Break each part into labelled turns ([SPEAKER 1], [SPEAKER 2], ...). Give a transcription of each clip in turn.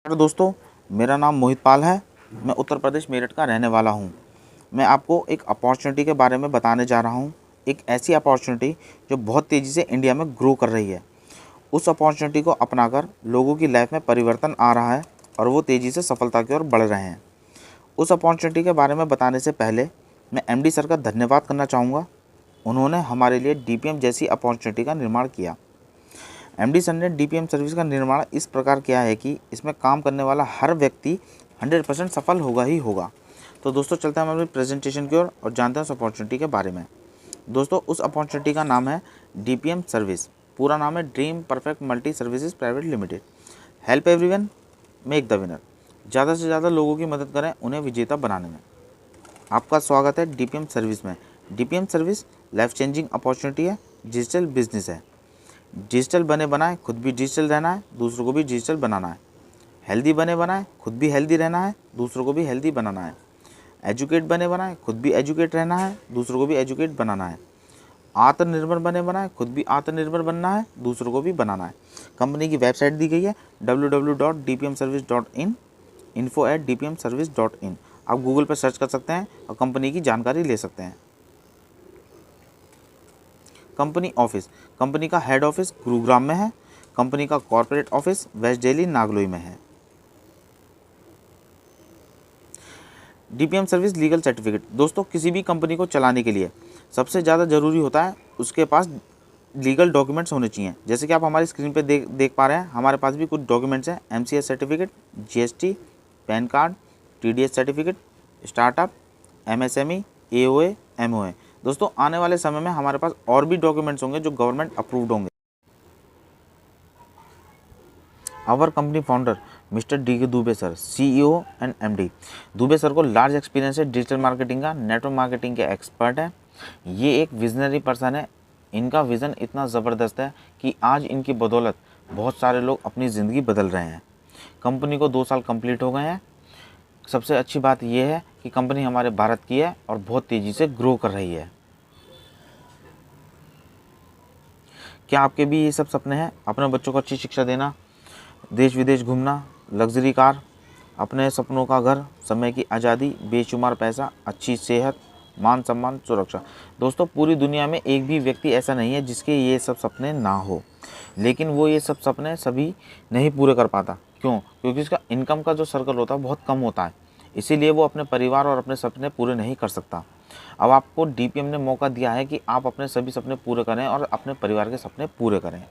[SPEAKER 1] Hello दोस्तों, मेरा नाम मोहित पाल है। मैं उत्तर प्रदेश मेरठ का रहने वाला हूँ। मैं आपको एक अपॉर्चुनिटी के बारे में बताने जा रहा हूँ। एक ऐसी अपॉर्चुनिटी जो बहुत तेज़ी से इंडिया में ग्रो कर रही है। उस अपॉर्चुनिटी को अपनाकर लोगों की लाइफ में परिवर्तन आ रहा है और वो तेज़ी से सफलता की ओर बढ़ रहे हैं। उस अपॉर्चुनिटी के बारे में बताने से पहले मैं एमडी सर का धन्यवाद करना चाहूँगा। उन्होंने हमारे लिए डीपीएम जैसी अपॉर्चुनिटी का निर्माण किया। एमडी सर ने डीपीएम सर्विस का निर्माण इस प्रकार किया है कि इसमें काम करने वाला हर व्यक्ति 100% सफल होगा ही होगा। तो दोस्तों, चलते हैं हम अपनी प्रेजेंटेशन की ओर और जानते हैं उस अपॉर्चुनिटी के बारे में। दोस्तों, उस अपॉर्चुनिटी का नाम है डीपीएम सर्विस। पूरा नाम है dream perfect multi services private limited. Help everyone, make the winner. ज़्यादा से ज़्यादा लोगों की मदद करें उन्हें विजेता बनाने में। आपका स्वागत है डीपीएम सर्विस में। DPM service life changing opportunity है, डिजिटल बिजनेस है। डिजिटल बने बनाए, खुद भी डिजिटल रहना है, दूसरों को भी डिजिटल बनाना है। हेल्दी बने बनाए, खुद भी हेल्दी रहना है, दूसरों को भी हेल्दी बनाना है। एजुकेट बने बनाए, खुद भी एजुकेट रहना है, दूसरों को भी एजुकेट बनाना है। आत्मनिर्भर बने बनाए, खुद भी आत्मनिर्भर बनना है, दूसरों को भी बनाना है। कंपनी की वेबसाइट दी गई है www.dpmservice.in, info@dpmservice.in। आप गूगल पर सर्च कर सकते हैं और कंपनी की जानकारी ले सकते हैं। कंपनी ऑफिस, कंपनी का हेड ऑफिस गुरुग्राम में है। कंपनी का corporate office west Delhi Nangloi में है। DPM service legal certificate. दोस्तों, किसी भी कंपनी को चलाने के लिए सबसे ज़्यादा ज़रूरी होता है उसके पास लीगल डॉक्यूमेंट्स होने चाहिए। जैसे कि आप हमारी स्क्रीन पे देख पा रहे हैं, हमारे पास भी कुछ डॉक्यूमेंट्स हैं। MCS certificate, GST, pan card, TDS certificate, startup, MSME, AOA, MOA. दोस्तों, आने वाले समय में हमारे पास और भी डॉक्यूमेंट्स होंगे जो गवर्नमेंट अप्रूव्ड होंगे। Our company founder mister D K Dubey sir, CEO and MD. Dubey sir को लार्ज एक्सपीरियंस है डिजिटल मार्केटिंग का, नेटवर्क मार्केटिंग के एक्सपर्ट है। ये एक विजनरी पर्सन है। इनका विज़न इतना ज़बरदस्त है कि आज इनकी बदौलत बहुत सारे लोग अपनी ज़िंदगी बदल रहे हैं। कंपनी को 2 साल कंप्लीट हो गए हैं। सबसे अच्छी बात यह है कि कंपनी हमारे भारत की है और बहुत तेज़ी से ग्रो कर रही है। क्या आपके भी ये सब सपने हैं? अपने बच्चों को अच्छी शिक्षा देना, देश विदेश घूमना, लग्जरी कार, अपने सपनों का घर, समय की आज़ादी, बेशुमार पैसा, अच्छी सेहत, मान सम्मान, सुरक्षा। दोस्तों, पूरी दुनिया में एक भी व्यक्ति ऐसा नहीं है जिसके ये सब सपने ना हो, लेकिन वो ये सब सपने सभी नहीं पूरे कर पाता। क्यों? क्योंकि उसका इनकम का जो सर्कल होता है बहुत कम होता है, इसीलिए वो अपने परिवार और अपने सपने पूरे नहीं कर सकता। अब आपको डीपीएम ने मौका दिया है कि आप अपने सभी सपने पूरे करें और अपने परिवार के सपने पूरे करें।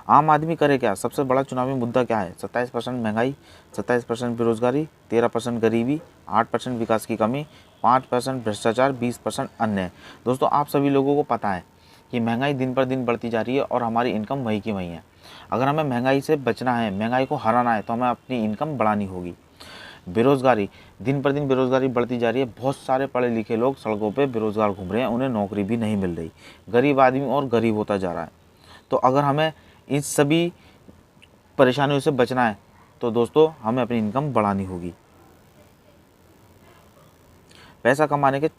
[SPEAKER 1] आम आदमी करे क्या? सबसे बड़ा चुनावी मुद्दा क्या है? 27% महंगाई, 27% बेरोजगारी, 13% गरीबी, 8% विकास की कमी, 5% भ्रष्टाचार, 20% अन्य। दोस्तों, आप सभी लोगों को पता है कि महंगाई दिन पर दिन बढ़ती जा रही है और हमारी इनकम वही की वही है। अगर हमें महंगाई से बचना है, महंगाई को हराना है, तो हमें अपनी इनकम बढ़ानी होगी। बेरोजगारी, दिन पर दिन बेरोजगारी बढ़ती जा रही है। बहुत सारे पढ़े लिखे लोग सड़कों पे बेरोजगार घूम रहे हैं, उन्हें नौकरी भी नहीं मिल रही। गरीब आदमी और गरीब होता जा रहा है। तो अगर हमें इन सभी परेशानियों से बचना है तो दोस्तों हमें अपनी इनकम बढ़ानी होगी। पैसा कमाने के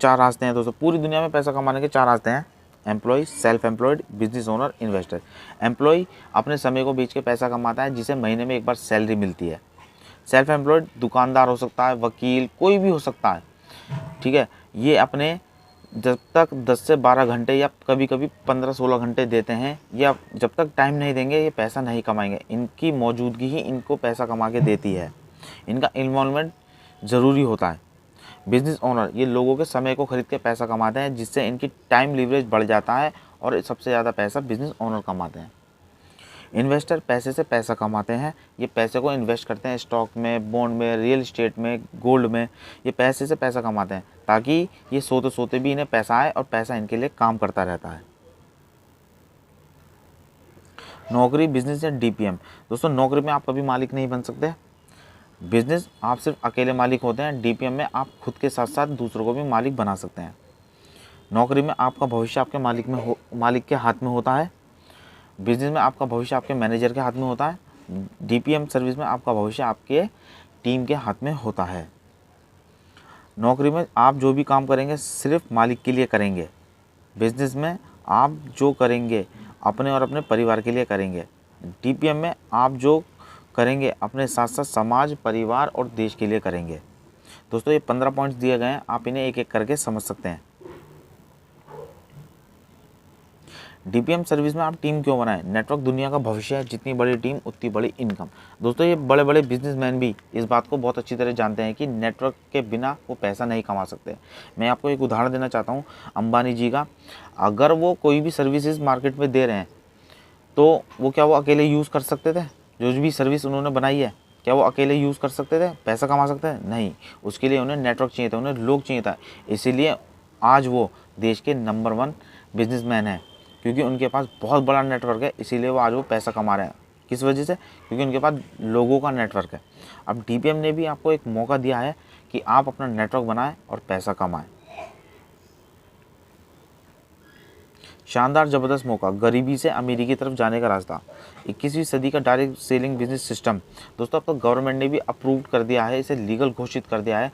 [SPEAKER 1] 4 रास्ते हैं दोस्तों। पूरी दुनिया में पैसा कमाने के 4 रास्ते हैं। Employ, self employed, business owner, investor. Employ अपने समय को बेच के पैसा कमाता है, जिसे महीने में एक बार सैलरी मिलती है। सेल्फ एम्प्लॉयड दुकानदार हो सकता है, वकील, कोई भी हो सकता है, ठीक है। ये अपने जब तक 10 से 12 घंटे या कभी कभी 15-16 घंटे देते हैं, या जब तक टाइम नहीं देंगे ये पैसा नहीं कमाएंगे। इनकी मौजूदगी ही इनको पैसा कमा के देती है। इनका इन्वॉल्वमेंट ज़रूरी होता है। बिजनेस ओनर, ये लोगों के समय को खरीद के पैसा कमाते हैं, जिससे इनकी टाइम लीवरेज बढ़ जाता है और सबसे ज़्यादा पैसा बिजनेस ओनर कमाते हैं। इन्वेस्टर पैसे से पैसा कमाते हैं। ये पैसे को इन्वेस्ट करते हैं स्टॉक में, बॉन्ड में, रियल इस्टेट में, गोल्ड में। ये पैसे से पैसा कमाते हैं ताकि ये सोते सोते भी इन्हें पैसा आए और पैसा इनके लिए काम करता रहता है। नौकरी, बिजनेस या डीपीएम। दोस्तों, नौकरी में आप कभी मालिक नहीं बन सकते। बिजनेस आप सिर्फ अकेले मालिक होते हैं। डीपीएम में आप खुद के साथ साथ दूसरों को भी मालिक बना सकते हैं। नौकरी में आपका भविष्य आपके मालिक के हाथ में होता है। बिजनेस में आपका भविष्य आपके मैनेजर के हाथ में होता है। डीपीएम सर्विस में आपका भविष्य आपके टीम के हाथ में होता है। नौकरी में आप जो भी काम करेंगे सिर्फ मालिक के लिए करेंगे। बिजनेस में आप जो करेंगे अपने और अपने परिवार के लिए करेंगे। डीपीएम में आप जो करेंगे अपने साथ साथ समाज, परिवार और देश के लिए करेंगे। दोस्तों ये 15 पॉइंट्स दिए गए हैं, आप इन्हें एक एक करके समझ सकते हैं। डीपीएम सर्विस में आप टीम क्यों बनाएं? नेटवर्क दुनिया का भविष्य है, जितनी बड़ी टीम उतनी बड़ी इनकम। दोस्तों ये बड़े बड़े बिजनेसमैन भी इस बात को बहुत अच्छी तरह जानते हैं कि नेटवर्क के बिना वो पैसा नहीं कमा सकते। मैं आपको एक उदाहरण देना चाहता हूँ अंबानी जी का। अगर वो कोई भी सर्विसेज मार्केट में दे रहे हैं तो वो क्या वो अकेले यूज़ कर सकते थे? जो भी सर्विस उन्होंने बनाई है क्या वो अकेले यूज़ कर सकते थे, पैसा कमा सकते हैं? नहीं, उसके लिए उन्हें नेटवर्क चाहिए था, उन्हें लोग चाहिए था। इसीलिए आज वो देश के नंबर 1 बिजनेसमैन हैं, क्योंकि उनके पास बहुत बड़ा नेटवर्क है। इसीलिए वो आज वो पैसा कमा रहे हैं। किस वजह से? क्योंकि उनके पास लोगों का नेटवर्क है। अब डीपीएम ने भी आपको एक मौका दिया है कि आप अपना नेटवर्क बनाएं और पैसा कमाएं। शानदार ज़बरदस्त मौका, गरीबी से अमीरी की तरफ जाने का रास्ता। 21वीं सदी का डायरेक्ट सेलिंग बिजनेस सिस्टम। दोस्तों अब तो गवर्नमेंट ने भी अप्रूव कर दिया है, इसे लीगल घोषित कर दिया है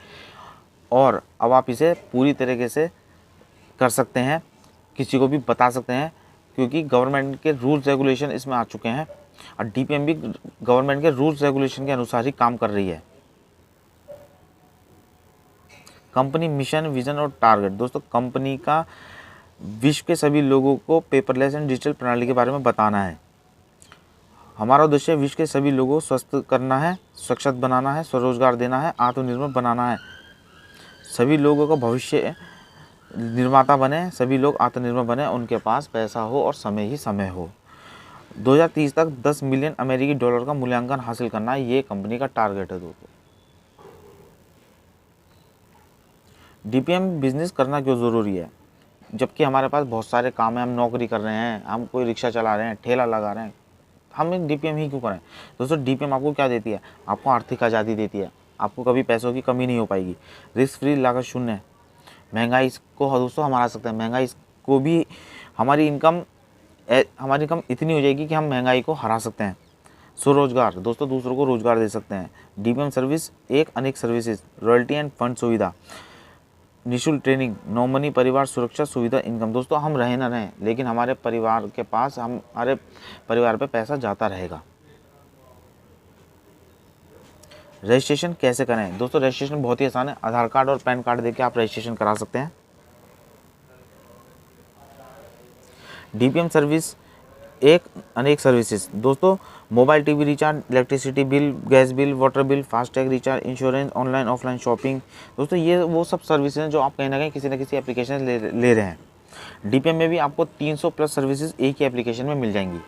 [SPEAKER 1] और अब आप इसे पूरी तरीके से कर सकते हैं, किसी को भी बता सकते हैं, क्योंकि गवर्नमेंट के रूल्स रेगुलेशन इसमें आ चुके हैं और डीपीएम भी गवर्नमेंट के रूल्स रेगुलेशन के अनुसार ही काम कर रही है। कंपनी मिशन, विजन और टारगेट। दोस्तों कंपनी का विश्व के सभी लोगों को पेपरलेस एंड डिजिटल प्रणाली के बारे में बताना है। हमारा उद्देश्य विश्व के सभी लोगों को स्वस्थ करना है, सशक्त बनाना है, स्वरोजगार देना है, आत्मनिर्भर बनाना है। सभी लोगों का भविष्य निर्माता बने, सभी लोग आत्मनिर्भर बने, उनके पास पैसा हो और समय ही समय हो। 2030 तक 10 मिलियन अमेरिकी डॉलर का मूल्यांकन हासिल करना, ये कंपनी का टारगेट है दोस्तों। डीपीएम बिजनेस करना क्यों ज़रूरी है? जबकि हमारे पास बहुत सारे काम हैं, हम नौकरी कर रहे हैं, हम कोई रिक्शा चला रहे हैं, ठेला लगा रहे हैं, हम एक डीपीएम ही क्यों करें? दोस्तों डीपीएम आपको क्या देती है? आपको आर्थिक आज़ादी देती है, आपको कभी पैसों की कमी नहीं हो पाएगी, रिस्क फ्री, लागत शून्य है, महंगाई को दोस्तों हम हरा सकते हैं। महंगाई को भी हमारी इनकम इतनी हो जाएगी कि हम महंगाई को हरा सकते हैं। स्वरोजगार, दोस्तों दूसरों को रोजगार दे सकते हैं। डीपीएम सर्विस एक अनेक सर्विसेज, रॉयल्टी एंड फंड सुविधा, निःशुल्क ट्रेनिंग, नॉमिनी परिवार सुरक्षा सुविधा, इनकम। दोस्तों हम रहे ना रहें, लेकिन हमारे परिवार के पास हमारे परिवार पे पैसा जाता रहेगा। रजिस्ट्रेशन कैसे करें? दोस्तों रजिस्ट्रेशन बहुत ही आसान है, आधार कार्ड और पैन कार्ड देके आप रजिस्ट्रेशन करा सकते हैं। डीपीएम सर्विस एक अनेक सर्विसेज। दोस्तों mobile TV recharge, electricity bill, gas bill, water bill, FASTag recharge, insurance, online offline shopping. दोस्तों ये वो सब सर्विसेज हैं जो आप कहीं ना कहीं किसी न किसी एप्लीकेशन ले रहे हैं। डीपीएम में भी आपको 300 प्लस सर्विसेज एक ही एप्लीकेशन में मिल जाएंगी।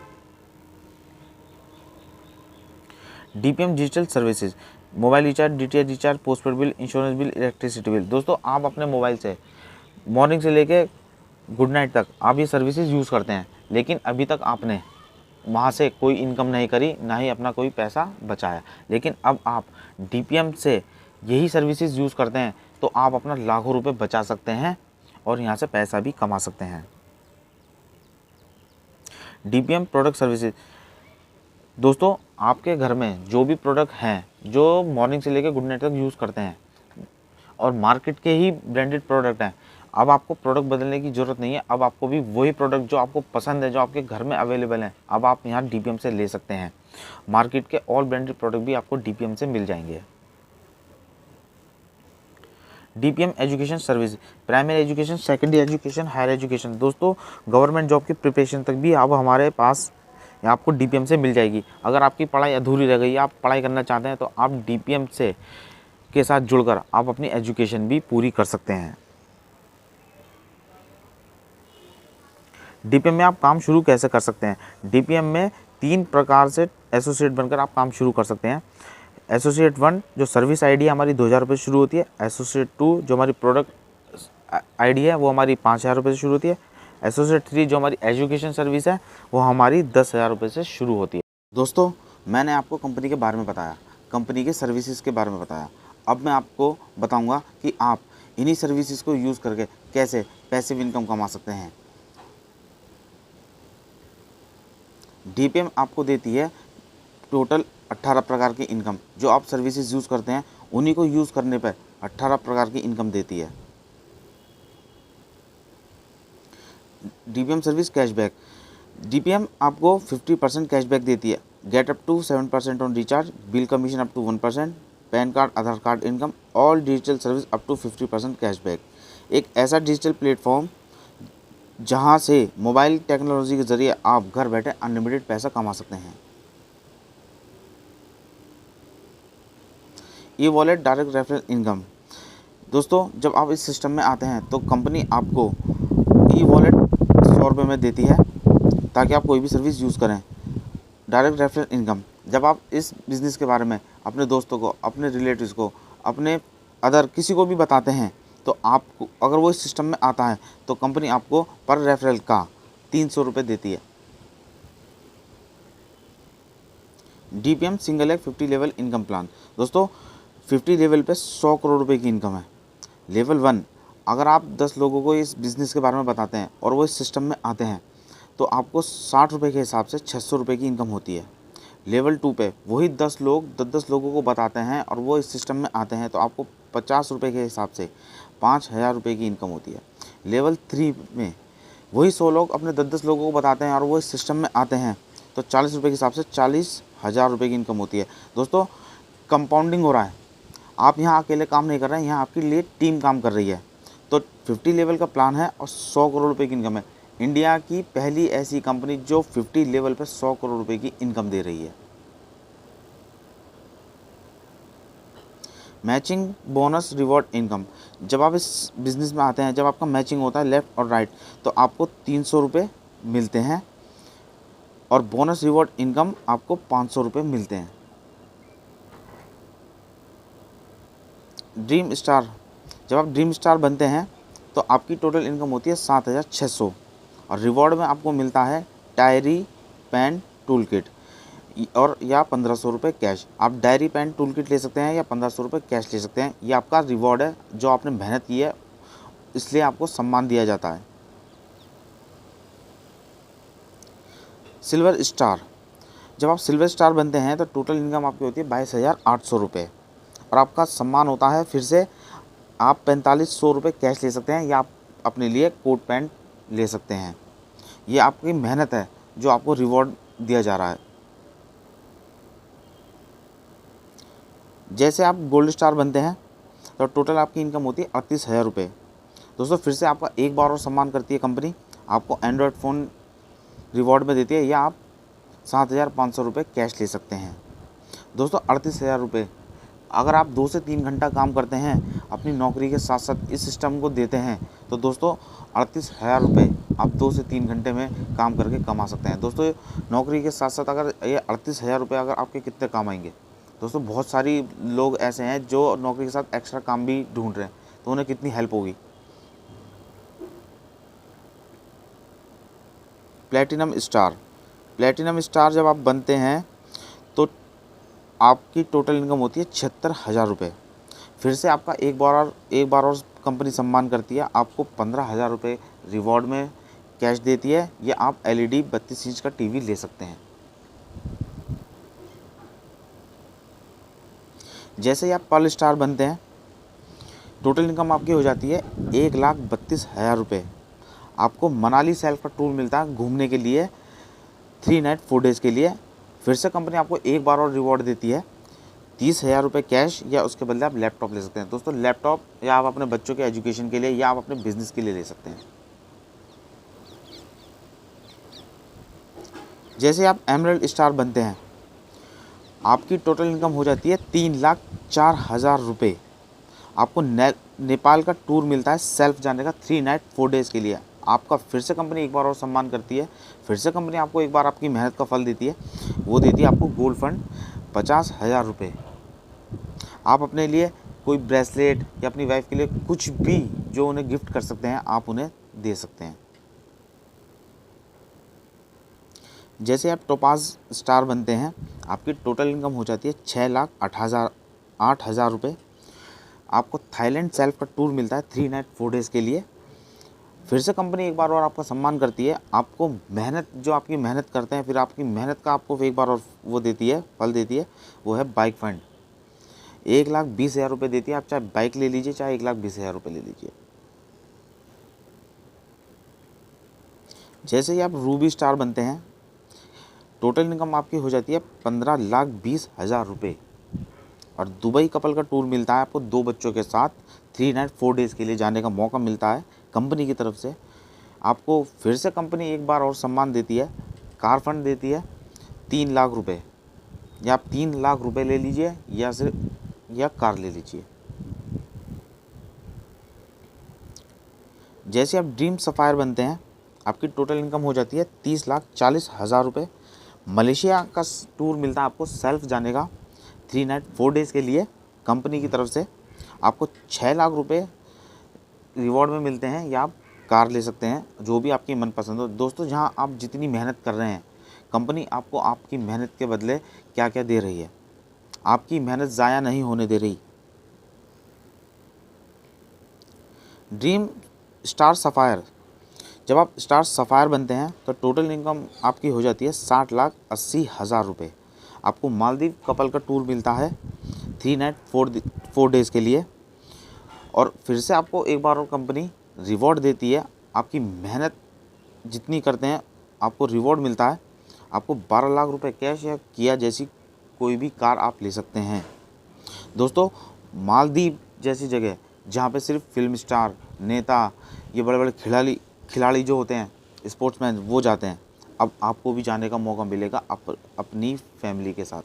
[SPEAKER 1] DPM digital services, mobile recharge, DTH recharge, postpaid bill, insurance bill, electricity bill. दोस्तों आप अपने मोबाइल से मॉर्निंग से लेके गुड नाइट तक आप ये सर्विसेज यूज़ करते हैं, लेकिन अभी तक आपने वहाँ से कोई इनकम नहीं करी, ना ही अपना कोई पैसा बचाया। लेकिन अब आप डीपीएम से यही सर्विसेज यूज़ करते हैं तो आप अपना लाखों रुपए बचा सकते हैं और यहाँ से पैसा भी कमा सकते हैं। DPM product services. दोस्तों आपके घर में जो भी प्रोडक्ट हैं जो मॉर्निंग से लेकर गुड नाइट तक यूज़ करते हैं और मार्केट के ही ब्रांडेड प्रोडक्ट हैं, अब आपको प्रोडक्ट बदलने की ज़रूरत नहीं है। अब आपको भी वही प्रोडक्ट जो आपको पसंद है, जो आपके घर में अवेलेबल है, अब आप यहाँ डीपीएम से ले सकते हैं। मार्केट के ऑल ब्रांडेड प्रोडक्ट भी आपको डीपीएम से मिल जाएंगे। DPM education service, primary education, secondary education, higher education. दोस्तों गवर्नमेंट जॉब की प्रिपरेशन तक भी अब हमारे पास आपको डीपीएम से मिल जाएगी। अगर आपकी पढ़ाई अधूरी रह गई, आप पढ़ाई करना चाहते हैं, तो आप डीपीएम से के साथ जुड़कर आप अपनी एजुकेशन भी पूरी कर सकते हैं। डीपीएम में आप काम शुरू कैसे कर सकते हैं? डीपीएम में 3 प्रकार से एसोसिएट बनकर आप काम शुरू कर सकते हैं। एसोसिएट 1 जो सर्विस आईडी हमारी 2,000 रुपये से शुरू होती है। एसोसिएट 2 जो हमारी प्रोडक्ट आईडी है वो हमारी 5,000 रुपये से शुरू होती है। एसोसिएट 3 जो हमारी एजुकेशन सर्विस है वो हमारी 10,000 रुपये से शुरू होती है। दोस्तों मैंने आपको कंपनी के बारे में बताया, कंपनी के सर्विसेज के बारे में बताया। अब मैं आपको बताऊंगा कि आप इन्हीं सर्विसेज को यूज़ करके कैसे पैसिव इनकम कमा सकते हैं। डीपीएम आपको देती है टोटल 18 प्रकार की इनकम। जो आप सर्विसेज यूज़ करते हैं उन्हीं को यूज़ करने पर 18 प्रकार की इनकम देती है। डीपीएम सर्विस कैशबैक, DPM आपको 50% कैशबैक देती है, get up to 7% on recharge, bill commission up to 1%, PAN card, Aadhaar card income, all digital service up to 50% cashback. एक ऐसा डिजिटल प्लेटफॉर्म जहां से मोबाइल टेक्नोलॉजी के ज़रिए आप घर बैठे अनलिमिटेड पैसा कमा सकते हैं। E wallet direct referral income. दोस्तों, जब आप इस सिस्टम में आते हैं तो कंपनी आपको ई वॉलेट 100 रुपये में देती है ताकि आप कोई भी सर्विस यूज़ करें। डायरेक्ट रेफरल इनकम, जब आप इस बिज़नेस के बारे में अपने दोस्तों को, अपने रिलेटिव्स को, अपने अदर किसी को भी बताते हैं तो आपको, अगर वो इस सिस्टम में आता है तो कंपनी आपको पर रेफरल का 300 रुपये देती है। DPM सिंगल एक 50 लेवल इनकम प्लान। दोस्तों, 50 लेवल पे 100 करोड़ रुपए की इनकम है। लेवल 1, अगर आप 10 लोगों को इस बिज़नेस के बारे में बताते हैं और वो इस सिस्टम में आते हैं तो आपको 60 रुपये के हिसाब से 600 रुपये की इनकम होती है। लेवल 2 पे वही 10 लोगों को बताते हैं और वो इस सिस्टम में आते हैं तो आपको 50 रुपये के हिसाब से 5,000 रुपये की इनकम होती है। लेवल 3 में वही 100 लोग अपने 10 लोगों को बताते हैं और वो इस सिस्टम में आते हैं तो 40 रुपये के हिसाब से 40,000 रुपये की इनकम होती है। दोस्तों, कंपाउंडिंग हो रहा है, आप यहाँ अकेले काम नहीं कर रहे हैं, यहाँ आपके लिए टीम काम कर रही है। तो 50 लेवल का प्लान है और 100 करोड़ रुपए की इनकम है। इंडिया की पहली ऐसी कंपनी जो 50 लेवल पे 100 करोड़ रुपए की इनकम दे रही है। मैचिंग बोनस रिवॉर्ड इनकम, जब आप इस बिज़नेस में आते हैं, जब आपका मैचिंग होता है लेफ़्ट और राइट तो आपको 300 रुपये मिलते हैं और बोनस रिवॉर्ड इनकम आपको 500 रुपये मिलते हैं। ड्रीम स्टार, जब आप ड्रीम स्टार बनते हैं तो आपकी टोटल इनकम होती है 7,600 और रिवॉर्ड में आपको मिलता है डायरी पेन टूल किट और या 1,500 रुपये कैश। आप डायरी पेन टूल किट ले सकते हैं या 1,500 रुपये कैश ले सकते हैं। ये आपका रिवॉर्ड है जो आपने मेहनत की है, इसलिए आपको सम्मान दिया जाता है। सिल्वर स्टार, जब आप सिल्वर स्टार बनते हैं तो टोटल इनकम आपकी होती है 22,800 रुपये और आपका सम्मान होता है, फिर से आप 4,500 रुपये कैश ले सकते हैं या आप अपने लिए कोट पैंट ले सकते हैं। ये आपकी मेहनत है जो आपको रिवॉर्ड दिया जा रहा है। जैसे आप गोल्ड स्टार बनते हैं तो टोटल आपकी इनकम होती है 38,000 रुपये। दोस्तों, फिर से आपका एक बार और सम्मान करती है कंपनी, आपको एंड्रॉयड फ़ोन रिवॉर्ड में देती है या आप 7,500 रुपये कैश ले सकते हैं। दोस्तों, 38,000 रुपये अगर आप 2 से 3 घंटा काम करते हैं, अपनी नौकरी के साथ साथ इस सिस्टम को देते हैं तो दोस्तों 38,000 रुपये आप 2 से 3 घंटे में काम करके कमा सकते हैं। दोस्तों, नौकरी के साथ साथ अगर ये 38,000 रुपये अगर आपके कितने काम आएंगे। दोस्तों, बहुत सारी लोग ऐसे हैं जो नौकरी के साथ एक्स्ट्रा काम भी ढूंढ रहे हैं तो उन्हें कितनी हेल्प होगी। प्लेटिनम स्टार, प्लेटिनम स्टार जब आप बनते हैं तो आपकी टोटल इनकम होती है 76,000 रुपये। फिर से आपका एक बार और कंपनी सम्मान करती है, आपको 15,000 रुपये रिवॉर्ड में कैश देती है या आप LED 32 इंच का टीवी ले सकते हैं। जैसे ही आप पर्ल स्टार बनते हैं टोटल इनकम आपकी हो जाती है 1,32,000 रुपये। आपको मनाली सेल्फ का टूर मिलता है घूमने के लिए 3 नाइट 4 डेज़ के लिए। फिर से कंपनी आपको एक बार और रिवॉर्ड देती है 30,000 रुपये कैश या उसके बदले आप लैपटॉप ले सकते हैं। दोस्तों, लैपटॉप या आप अपने बच्चों के एजुकेशन के लिए या आप अपने बिजनेस के लिए ले सकते हैं। जैसे आप एमरल्ड स्टार बनते हैं आपकी टोटल इनकम हो जाती है 3,04,000 रुपये। आपको नेपाल का टूर मिलता है सेल्फ जाने का 3 नाइट 4 डेज़ के लिए। आपका फिर से कंपनी एक बार और सम्मान करती है, फिर से कंपनी आपको एक बार आपकी मेहनत का फल देती है, वो देती है आपको गोल्ड फंड 50,000 रुपये। आप अपने लिए कोई ब्रेसलेट या अपनी वाइफ के लिए कुछ भी जो उन्हें गिफ्ट कर सकते हैं आप उन्हें दे सकते हैं। जैसे आप टोपाज स्टार बनते हैं आपकी टोटल इनकम हो जाती है 6,08,000 रुपये। आपको थाईलैंड सेल्फ का टूर मिलता है 3 नाइट 4 डेज़ के लिए। फिर से कंपनी एक बार और आपका सम्मान करती है, आपको मेहनत जो आपकी मेहनत करते हैं फिर आपकी मेहनत का आपको एक बार और वो देती है, फल देती है, वो है बाइक फंड 1,20,000 रुपये देती है। आप चाहे बाइक ले लीजिए चाहे 1,20,000 रुपये ले लीजिए। जैसे ही आप रूबी स्टार बनते हैं, टोटल इनकम आपकी हो जाती है 15,20,000 रुपये। और दुबई कपल का टूर मिलता है आपको 2 बच्चों के साथ 3 नाइट 4 डेज़ के लिए जाने का मौका मिलता है कंपनी की तरफ से। आपको फिर से कंपनी एक बार और सम्मान देती है, कार फंड देती है 3 लाख रुपए, या आप 3 लाख रुपए ले लीजिए या कार ले लीजिए। जैसे आप ड्रीम सफ़ायर बनते हैं, आपकी टोटल इनकम हो जाती है 30,40,000 रुपये। मलेशिया का टूर मिलता है आपको सेल्फ जाने का 3 नाइट 4 डेज़ के लिए कंपनी की तरफ से। आपको 6 लाख रुपए रिवॉर्ड में मिलते हैं, या आप कार ले सकते हैं, जो भी आपकी मनपसंद हो। दोस्तों, जहां आप जितनी मेहनत कर रहे हैं, कंपनी आपको आपकी मेहनत के बदले क्या क्या दे रही है, आपकी मेहनत ज़ाया नहीं होने दे रही। ड्रीम स्टार सफ़ायर, जब आप स्टार सफ़ायर बनते हैं तो टोटल इनकम आपकी हो जाती है 60,80,000 रुपये। आपको मालदीव कपल का टूर मिलता है 3 नाइट 4 डेज़ के लिए। और फिर से आपको एक बार और कंपनी रिवॉर्ड देती है, आपकी मेहनत जितनी करते हैं आपको रिवॉर्ड मिलता है। आपको 12 लाख रुपए कैश या किया जैसी कोई भी कार आप ले सकते हैं। दोस्तों, मालदीव जैसी जगह जहाँ पे सिर्फ फिल्म स्टार, नेता, ये बड़े बड़े खिलाड़ी जो होते हैं, स्पोर्ट्समैन, वो जाते हैं। अब आपको भी जाने का मौका मिलेगा अपनी फैमिली के साथ।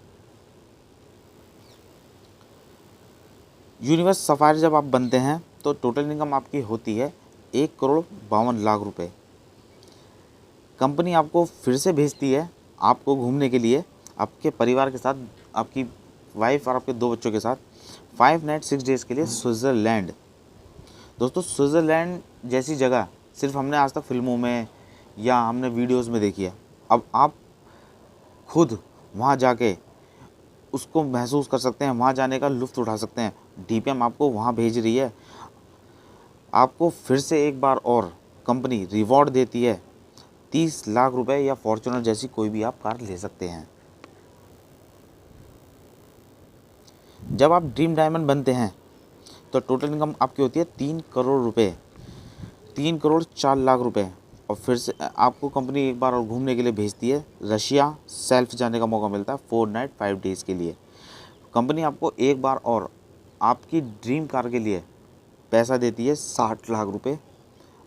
[SPEAKER 1] यूनिवर्स सफ़ायर जब आप बनते हैं तो टोटल इनकम आपकी होती है 1,52,00,000 रुपये। कंपनी आपको फिर से भेजती है आपको घूमने के लिए आपके परिवार के साथ, आपकी वाइफ और आपके 2 बच्चों के साथ 5 नाइट 6 डेज़ के लिए स्विट्ज़रलैंड। दोस्तों, स्विट्ज़रलैंड जैसी जगह सिर्फ हमने आज तक फिल्मों में या हमने वीडियोज़ में देखी है। अब आप खुद वहाँ जाके उसको महसूस कर सकते हैं, वहाँ जाने का लुत्फ़ उठा सकते हैं। डीपीएम आपको वहाँ भेज रही है। आपको फिर से एक बार और कंपनी रिवॉर्ड देती है 30 लाख रुपए, या फॉर्च्यूनर जैसी कोई भी आप कार ले सकते हैं। जब आप ड्रीम डायमंड बनते हैं तो टोटल इनकम आपकी होती है 3 करोड़ रुपए, 3 करोड़ 4 लाख रुपए। और फिर से आपको कंपनी एक बार और घूमने के लिए भेजती है रशिया, सेल्फ जाने का मौका मिलता है 4 नाइट 5 डेज़ के लिए। कंपनी आपको एक बार और आपकी ड्रीम कार के लिए पैसा देती है 60 लाख रुपए।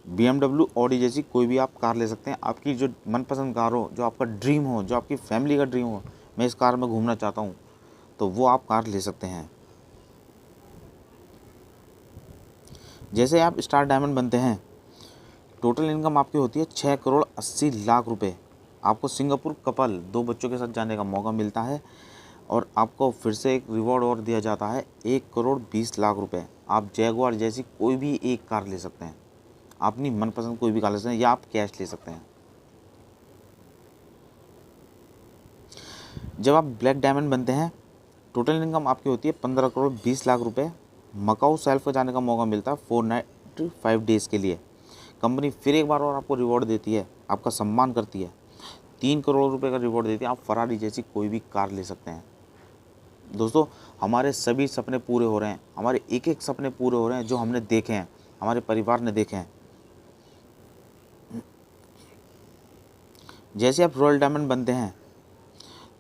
[SPEAKER 1] BMW, ऑडी जैसी कोई भी आप कार ले सकते हैं। आपकी जो मनपसंद कार हो, जो आपका ड्रीम हो, जो आपकी फैमिली का ड्रीम हो, मैं इस कार में घूमना चाहता हूँ, तो वो आप कार ले सकते हैं। जैसे आप स्टार डायमंड बनते हैं, टोटल इनकम आपकी होती है 6 करोड़ 80 लाख रुपए। आपको सिंगापुर कपल 2 बच्चों के साथ जाने का मौका मिलता है। और आपको फिर से एक रिवॉर्ड और दिया जाता है 1 करोड़ 20 लाख रुपए। आप जैगुआर जैसी कोई भी एक कार ले सकते हैं, अपनी मनपसंद कोई भी कार ले सकते हैं, या आप कैश ले सकते हैं। जब आप ब्लैक डायमंड बनते हैं, टोटल इनकम आपकी होती है 15 करोड़ 20 लाख रुपए। मकाऊ सेल्फ को जाने का मौका मिलता है 4 नाइट 5 डेज़ के लिए। कंपनी फिर एक बार और आपको रिवॉर्ड देती है, आपका सम्मान करती है, 3 करोड़ रुपए का रिवॉर्ड देती है। आप फरारी जैसी कोई भी कार ले सकते हैं। दोस्तों, हमारे सभी सपने पूरे हो रहे हैं, हमारे एक एक सपने पूरे हो रहे हैं जो हमने देखे हैं, हमारे परिवार ने देखे हैं। जैसे आप रॉयल डायमंड बनते हैं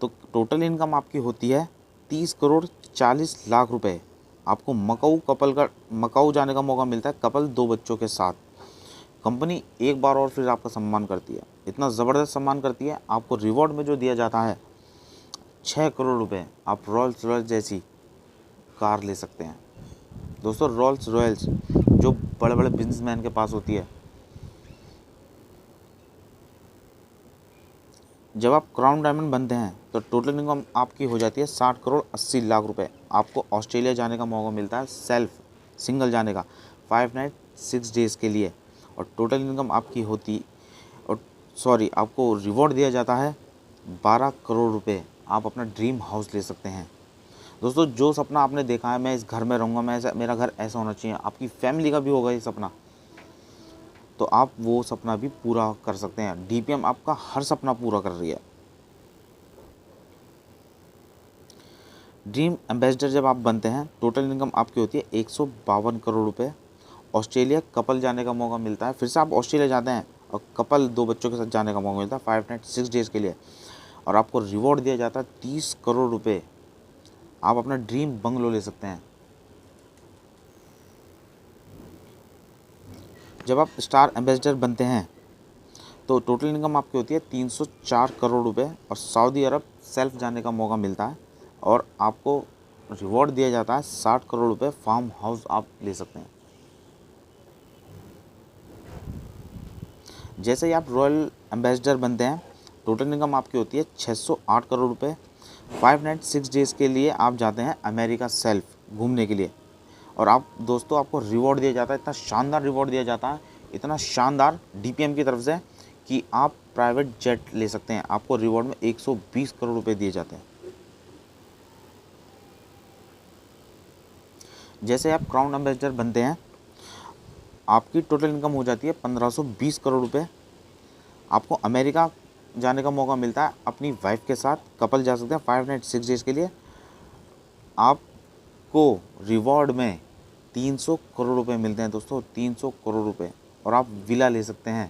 [SPEAKER 1] तो टोटल इनकम आपकी होती है 30 करोड़ 40 लाख रुपए। आपको मकाऊ जाने का मौका मिलता है कपल 2 बच्चों के साथ। कंपनी एक बार और फिर आपका सम्मान करती है, इतना ज़बरदस्त सम्मान करती है। आपको रिवॉर्ड में जो दिया जाता है 6 करोड़ रुपए। आप रोल्स रॉयल्स जैसी कार ले सकते हैं। दोस्तों, रोल्स रॉयल्स जो बड़े बड़े बिजनेसमैन के पास होती है। जब आप क्राउन डायमंड बनते हैं तो टोटल इनकम आपकी हो जाती है 60 करोड़ 80 लाख रुपए। आपको ऑस्ट्रेलिया जाने का मौका मिलता है सिंगल जाने का 5 नाइट 6 डेज़ के लिए। और टोटल इनकम आपकी होती आपको रिवॉर्ड दिया जाता है 12 करोड़ रुपए। आप अपना ड्रीम हाउस ले सकते हैं। दोस्तों, जो सपना आपने देखा है, मैं इस घर में रहूँगा, मेरा घर ऐसा होना चाहिए, आपकी फैमिली का भी होगा ये सपना, तो आप वो सपना भी पूरा कर सकते हैं। डीपीएम आपका हर सपना पूरा कर रही है। ड्रीम एम्बेसडर जब आप बनते हैं, टोटल इनकम आपकी होती है 152 करोड़ रुपए। ऑस्ट्रेलिया कपल जाने का मौका मिलता है। फिर से आप ऑस्ट्रेलिया जाते हैं, और कपल 2 बच्चों के साथ जाने का मौका मिलता है 5 नाइट 6 डेज़ के लिए। और आपको रिवॉर्ड दिया जाता है 30 करोड़ रुपए। आप अपना ड्रीम बंगलो ले सकते हैं। जब आप स्टार एम्बेसडर बनते हैं तो टोटल इनकम आपकी होती है 304 करोड़ रुपए और सऊदी अरब सेल्फ जाने का मौका मिलता है और आपको रिवॉर्ड दिया जाता है 60 करोड़ रुपए। फार्म हाउस आप ले सकते हैं। जैसे ही आप रॉयल एम्बेसडर बनते हैं टोटल इनकम आपकी होती है 608 करोड़ रुपए। 5 नाइट 6 डेज़ के लिए आप जाते हैं अमेरिका सेल्फ घूमने के लिए और आप दोस्तों आपको रिवॉर्ड दिया जाता है, इतना शानदार रिवॉर्ड दिया जाता है, इतना शानदार डीपीएम की तरफ से कि आप प्राइवेट जेट ले सकते हैं। आपको रिवॉर्ड में 120 करोड़ रुपए दिए जाते हैं। जैसे आप क्राउन एम्बेसडर बनते हैं आपकी टोटल इनकम हो जाती है 1520 करोड़ रुपए। आपको अमेरिका जाने का मौका मिलता है अपनी वाइफ के साथ, कपल जा सकते हैं 5 नाइट 6 डेज़ के लिए। आपको रिवॉर्ड में 300 करोड़ रुपए मिलते हैं दोस्तों, 300 करोड़ रुपए। और आप विला ले सकते हैं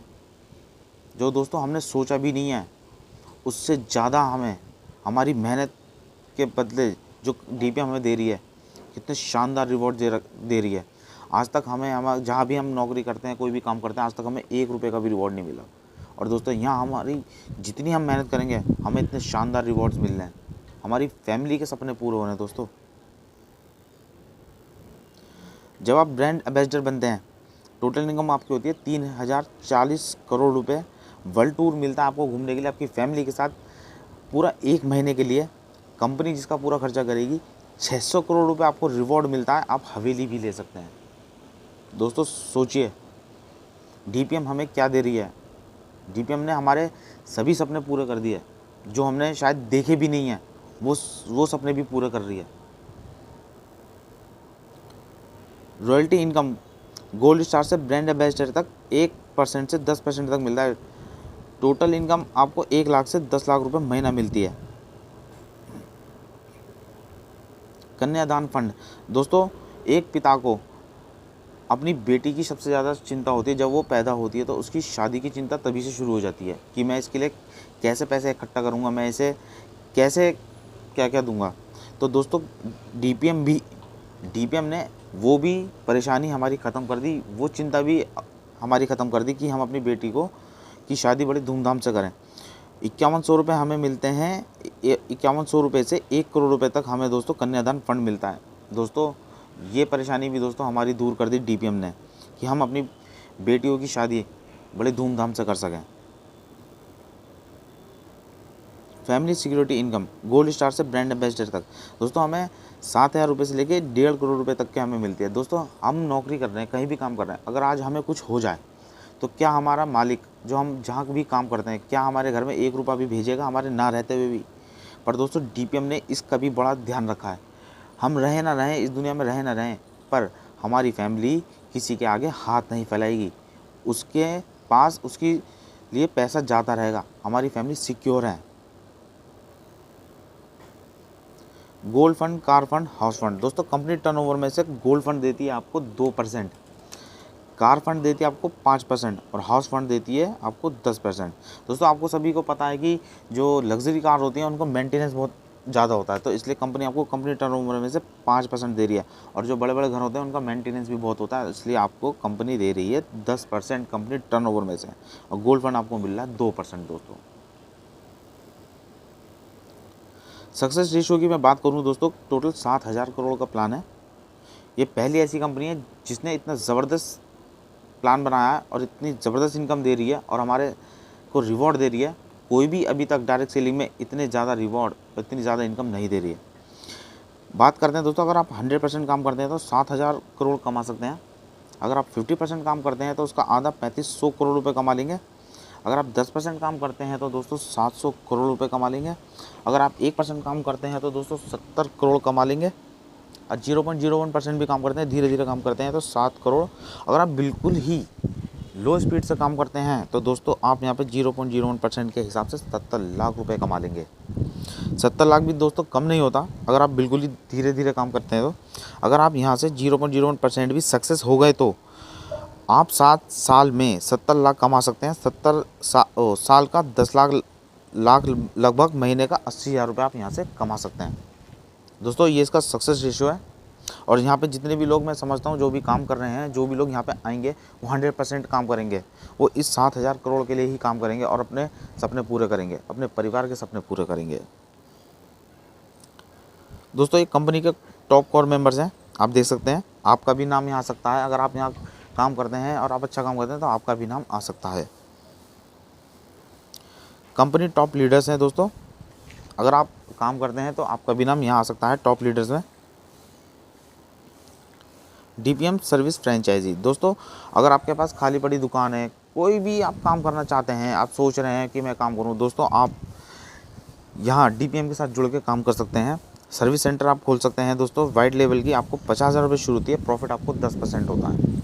[SPEAKER 1] जो दोस्तों हमने सोचा भी नहीं है, उससे ज़्यादा हमें हमारी मेहनत के बदले जो डीपीएम हमें दे रही है, कितने शानदार रिवॉर्ड दे रही है। आज तक हम जहाँ भी हम नौकरी करते हैं, कोई भी काम करते हैं, आज तक हमें 1 रुपये का भी रिवॉर्ड नहीं मिला। और दोस्तों यहाँ हमारी जितनी हम मेहनत करेंगे हमें इतने शानदार रिवॉर्ड्स मिल रहे हैं। हमारी फैमिली के सपने पूरे हो रहे हैं दोस्तों। जब आप ब्रांड एम्बेसडर बनते हैं टोटल इनकम आपकी होती है 3040 करोड़ रुपए। वर्ल्ड टूर मिलता है आपको घूमने के लिए आपकी फैमिली के साथ पूरा 1 महीने के लिए। कंपनी जिसका पूरा खर्चा करेगी। 600 करोड़ रुपए आपको रिवॉर्ड मिलता है, आप हवेली भी ले सकते हैं। दोस्तों सोचिए डीपीएम हमें क्या दे रही है। डीपीएम ने हमारे सभी सपने पूरे कर दिए, जो हमने शायद देखे भी नहीं है वो सपने भी पूरे कर रही है। रॉयल्टी इनकम गोल्ड स्टार से ब्रांड एम्बेसडर तक 1% से 10% तक मिलता है। टोटल इनकम आपको 1 लाख से 10 लाख रुपए महीना मिलती है। कन्यादान फंड दोस्तों, एक पिता को अपनी बेटी की सबसे ज़्यादा चिंता होती है जब वो पैदा होती है, तो उसकी शादी की चिंता तभी से शुरू हो जाती है कि मैं इसके लिए कैसे पैसे इकट्ठा करूँगा, मैं इसे कैसे क्या क्या दूंगा। तो दोस्तों डीपीएम ने वो भी परेशानी हमारी ख़त्म कर दी, वो चिंता भी हमारी ख़त्म कर दी कि हम अपनी बेटी की शादी बड़ी धूमधाम से करें। 5100 रुपये हमें मिलते हैं। 5100 रुपये से 1 करोड़ रुपये तक हमें दोस्तों कन्यादान फंड मिलता है। दोस्तों ये परेशानी भी दोस्तों हमारी दूर कर दी डीपीएम ने कि हम अपनी बेटियों की शादी बड़े धूमधाम से कर सकें। Family security income gold star से ब्रांड एम्बेसडर तक दोस्तों हमें 7000 रुपये से लेके 1.5 करोड़ रुपये तक के हमें मिलती है। दोस्तों हम नौकरी कर रहे हैं, कहीं भी काम कर रहे हैं, अगर आज हमें कुछ हो जाए तो क्या हमारा मालिक जो हम जहाँ भी काम करते हैं, क्या हमारे घर में 1 रुपया भी भेजेगा हमारे ना रहते हुए भी? पर दोस्तों डीपीएम ने इसका भी बड़ा ध्यान रखा है। हम रहें ना रहें, इस दुनिया में रहें ना रहें, पर हमारी फैमिली किसी के आगे हाथ नहीं फैलाएगी। उसके पास उसके लिए पैसा जाता रहेगा, हमारी फैमिली सिक्योर है। Gold fund, car fund, house fund दोस्तों कंपनी टर्नओवर में से गोल्ड फंड देती है आपको 2%, कार फंड देती है आपको 5% और हाउस फंड देती है आपको 10%। दोस्तों आपको सभी को पता है कि जो लग्जरी कार होती हैं उनको मेंटेनेंस बहुत ज़्यादा होता है, तो इसलिए कंपनी आपको कंपनी टर्नओवर में से 5% दे रही है। और जो बड़े बड़े घर होते हैं उनका मेंटेनेंस भी बहुत होता है, इसलिए आपको कंपनी दे रही है 10% कंपनी टर्नओवर में से, और गोल्ड फंड आपको मिल रहा है 2%। दोस्तों सक्सेस रेशियो की मैं बात करूं दोस्तों, टोटल 7000 करोड़ का प्लान है। ये पहली ऐसी कंपनी है जिसने इतना ज़बरदस्त प्लान बनाया है और इतनी ज़बरदस्त इनकम दे रही है और हमारे को रिवॉर्ड दे रही है। कोई भी अभी तक डायरेक्ट सेलिंग में इतने ज़्यादा रिवॉर्ड, इतनी ज़्यादा इनकम नहीं दे रही है। बात करते हैं दोस्तों, अगर आप 100% काम करते हैं तो 7000 करोड़ कमा सकते हैं। अगर आप 50% काम करते हैं तो उसका आधा 3500 करोड़ रुपये कमा लेंगे। अगर आप 10% काम करते हैं तो दोस्तों 700 करोड़ रुपये कमा लेंगे। अगर आप 1% काम करते हैं तो दोस्तों 70 करोड़ कमा लेंगे। और 0.01% भी काम करते हैं, धीरे धीरे काम करते हैं तो 7 करोड़। अगर आप बिल्कुल ही लो स्पीड से काम करते हैं तो दोस्तों आप यहाँ पे 0.01% के हिसाब से 70 लाख रुपए कमा लेंगे। 70 लाख भी दोस्तों कम नहीं होता अगर आप बिल्कुल ही धीरे धीरे काम करते हैं तो। अगर आप यहाँ से 0.01% भी सक्सेस हो गए तो आप 7 साल में 70 लाख कमा सकते हैं। 70 साल का 10 लाख लगभग महीने का 80,000 रुपये आप यहाँ से कमा सकते हैं। दोस्तों ये इसका सक्सेस रेशियो है। और यहाँ पे जितने भी लोग मैं समझता हूँ जो भी काम कर रहे हैं, जो भी लोग यहाँ पे आएंगे वो 100% काम करेंगे। वो इस 7,000 करोड़ के लिए ही काम करेंगे और अपने सपने पूरे करेंगे, अपने परिवार के सपने पूरे करेंगे। दोस्तों ये कंपनी के टॉप कोर मेंबर्स हैं, आप देख सकते हैं। आपका भी नाम यहाँ आ सकता है। अगर आप यहाँ काम करते हैं और आप अच्छा काम करते हैं तो आपका भी नाम आ सकता है। कंपनी टॉप लीडर्स हैं दोस्तों, अगर आप काम करते हैं तो आपका भी नाम यहाँ आ सकता है टॉप लीडर्स में। DPM service franchisee. दोस्तों अगर आपके पास खाली पड़ी दुकान है, कोई भी आप काम करना चाहते हैं, आप सोच रहे हैं कि मैं काम करूं, दोस्तों आप यहाँ डीपीएम के साथ जुड़ के काम कर सकते हैं। सर्विस सेंटर आप खोल सकते हैं। दोस्तों वाइट लेवल की आपको 50,000 रुपये शुरू होती है, प्रॉफिट आपको 10% होता है।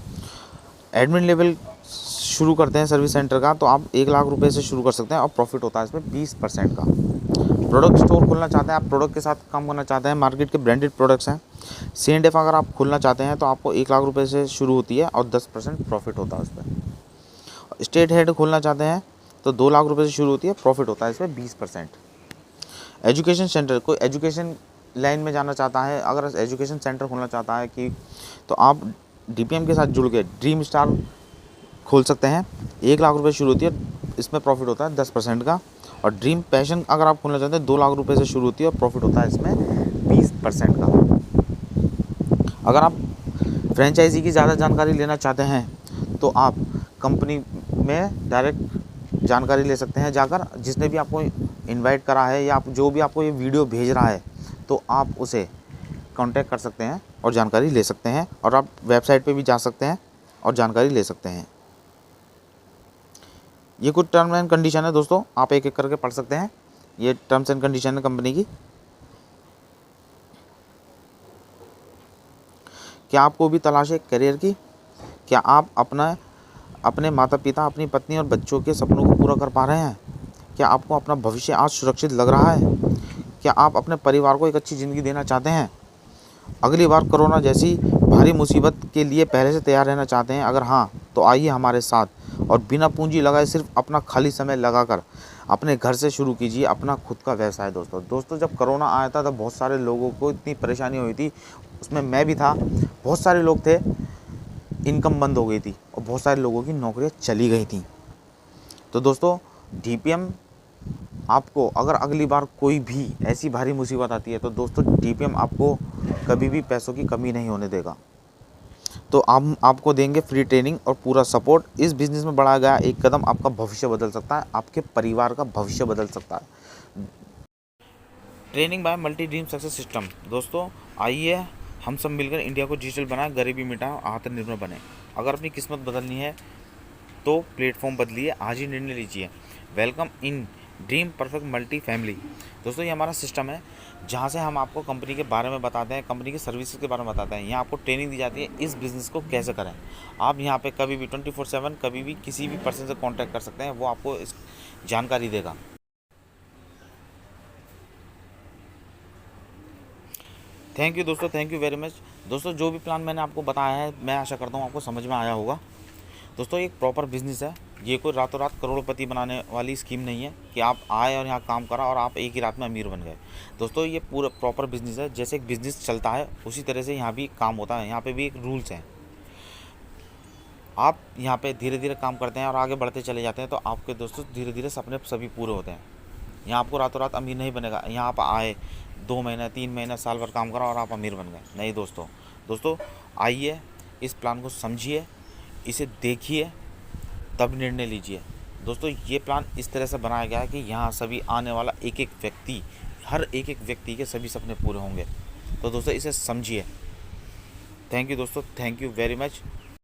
[SPEAKER 1] एडमिन लेवल शुरू करते हैं सर्विस सेंटर का तो आप 1 लाख रुपये से शुरू कर सकते हैं और प्रॉफिट होता है इसमें 20% का। प्रोडक्ट स्टोर खोलना चाहते हैं आप, प्रोडक्ट के साथ काम करना चाहते हैं, मार्केट के ब्रांडेड प्रोडक्ट्स हैं। C&F अगर आप खोलना चाहते हैं तो आपको 1 लाख रुपये से शुरू होती है और 10% प्रॉफिट होता है उस पर। स्टेट हेड खोलना चाहते हैं तो 2 लाख रुपये से शुरू होती है, प्रॉफिट होता है इसमें 20%। एजुकेशन सेंटर, कोई एजुकेशन लाइन में जाना चाहता है, अगर एजुकेशन सेंटर खोलना चाहता है कि तो आप डीपीएम के साथ जुड़ के ड्रीम स्टार खोल सकते हैं। 1 लाख रुपये शुरू होती है, इसमें प्रॉफिट होता है 10% का। और ड्रीम पैशन अगर आप खोलना चाहते हैं 2 लाख रुपये से शुरू होती है और प्रॉफिट होता है इसमें 20% का। अगर आप फ्रेंचाइजी की ज़्यादा जानकारी लेना चाहते हैं तो आप कंपनी में डायरेक्ट जानकारी ले सकते हैं जाकर। जिसने भी आपको इनवाइट करा है या जो भी आपको ये वीडियो भेज रहा है तो आप उसे कांटेक्ट कर सकते हैं और जानकारी ले सकते हैं। और आप वेबसाइट पे भी जा सकते हैं और जानकारी ले सकते हैं। ये कुछ टर्म एंड कंडीशन है दोस्तों, आप एक एक करके पढ़ सकते हैं। ये टर्म्स एंड कंडीशन है कंपनी की। क्या आपको भी तलाश है करियर की? क्या आप अपने माता पिता, अपनी पत्नी और बच्चों के सपनों को पूरा कर पा रहे हैं? क्या आपको अपना भविष्य आज सुरक्षित लग रहा है? क्या आप अपने परिवार को एक अच्छी ज़िंदगी देना चाहते हैं? अगली बार कोरोना जैसी भारी मुसीबत के लिए पहले से तैयार रहना चाहते हैं? अगर हाँ तो आइए हमारे साथ और बिना पूंजी लगाए सिर्फ अपना खाली समय लगाकर अपने घर से शुरू कीजिए अपना खुद का व्यवसाय। दोस्तों जब कोरोना आया था तब बहुत सारे लोगों को इतनी परेशानी हुई थी, उसमें मैं भी था। बहुत सारे लोग थे, इनकम बंद हो गई थी और बहुत सारे लोगों की नौकरियां चली गई थी। तो दोस्तों डीपीएम आपको, अगर अगली बार कोई भी ऐसी भारी मुसीबत आती है तो दोस्तों डीपीएम आपको कभी भी पैसों की कमी नहीं होने देगा। तो हम आपको देंगे फ्री ट्रेनिंग और पूरा सपोर्ट। इस बिज़नेस में बढ़ाया गया एक कदम आपका भविष्य बदल सकता है, आपके परिवार का भविष्य बदल सकता है। Training bye multi dream success system. दोस्तों आइए हम सब मिलकर इंडिया को डिजिटल बनाएं, गरीबी मिटाएं, आत्मनिर्भर बने। अगर अपनी किस्मत बदलनी है तो प्लेटफॉर्म बदलिए, आज ही निर्णय लीजिए। Welcome in dream perfect multi family. दोस्तों ये हमारा सिस्टम है जहाँ से हम आपको कंपनी के बारे में बताते हैं, कंपनी की सर्विसेज के बारे में बताते हैं। यहाँ आपको ट्रेनिंग दी जाती है इस बिज़नेस को कैसे करें। आप यहाँ पे कभी भी 24/7 कभी भी किसी भी पर्सन से कांटेक्ट कर सकते हैं, वो आपको इस जानकारी देगा। थैंक यू दोस्तों, थैंक यू वेरी मच। दोस्तों जो भी प्लान मैंने आपको बताया है मैं आशा करता हूँ आपको समझ में आया होगा। दोस्तों एक प्रॉपर बिज़नेस है, ये कोई रातों रात करोड़पति बनाने वाली स्कीम नहीं है कि आप आए और यहाँ काम करा और आप एक ही रात में अमीर बन गए। दोस्तों ये पूरा प्रॉपर बिज़नेस है, जैसे एक बिज़नेस चलता है उसी तरह से यहाँ भी काम होता है। यहाँ पे भी एक रूल्स हैं। आप यहाँ पे धीरे धीरे काम करते हैं और आगे बढ़ते चले जाते हैं तो आपके दोस्तों धीरे धीरे सपने सभी पूरे होते हैं। यहाँ आपको रातों रात अमीर नहीं बनेगा। यहाँ आप आए 2 महीने 3 महीने साल भर काम करा और आप अमीर बन गए, नहीं दोस्तों आइए इस प्लान को समझिए, इसे देखिए, तब निर्णय लीजिए। दोस्तों ये प्लान इस तरह से बनाया गया है कि यहाँ सभी आने वाला एक एक व्यक्ति, हर एक एक व्यक्ति के सभी सपने पूरे होंगे। तो दोस्तों इसे समझिए। थैंक यू दोस्तों, थैंक यू वेरी मच।